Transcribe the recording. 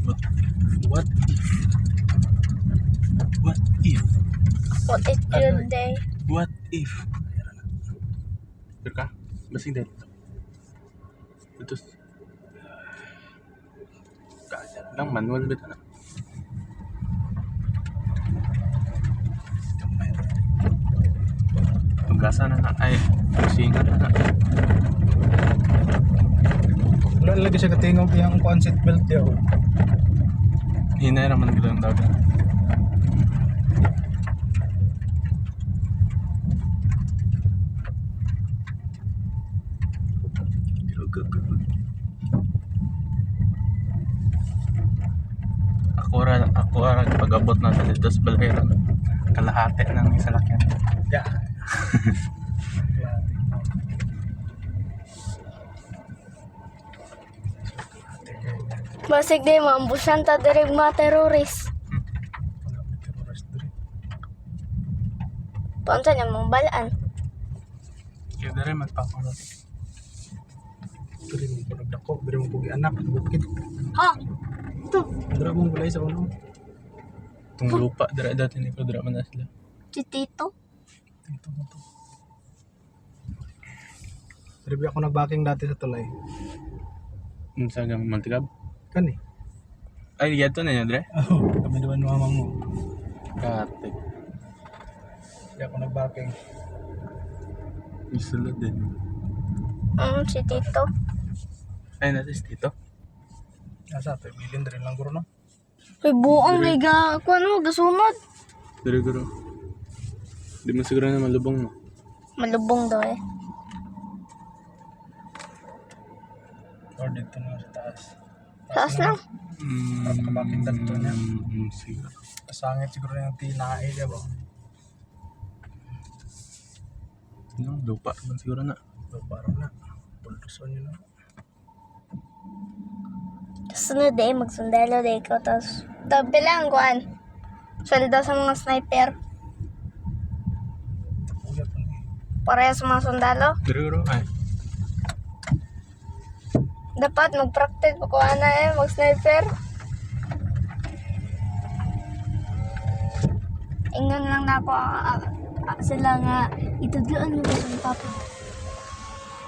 What if? What if? What is your day? What if? Ka? Basing dito. Ito. Kaya lang manual ba na? Pagkasa na ay singa na. Wala lagi siya katingog yung concept belt daw. Hinay naman gila ang dagat. Ako ra pag-abot na dito sa Balheran. Kalahati ng salakyan. Yeah. Basig di maambusan ta diri mga terrorist. Paunsa niya mong balaan? Kaya dere magpapanot. Diri mo ko nagdako, diri mo pugi anak, bukid. Ha? Ito. Dira mo gulay sa uno. Itong lupa dere dati ni ko dere man na sila. Si Tito. Ito mo to. Diri ako nagbaking dati sa tulay. Sa gang Mantigab. Kani. Ay yato na niya dere. Oh, kami duman mamang mo. Kate. Di ako nagbaking. Isulod din. Si Tito. Ay natis dito. Asa to bilin diri lang guro no. Uy, buong may gasunod. Dere guro. Di mo siguro na malubong mo. Malubong daw eh. Or dito na sa taas. Taas lang. Para makabaking dito niya. Siguro. Kasangit siguro yung tinae niya ba? No, lupa man siguro na. So parang na. Pultuson nyo na. Sunod eh, magsundalo day ko. Tapos, tabi lang kuhan. Sweldo sa mga sniper. Uya po na Pareha sa mga sundalo. Dere guro. Ay. Dapat mag-practice pa kuhan na eh, mag-sniper. Ingon lang na ako sila nga itudloan mo ba sa papa.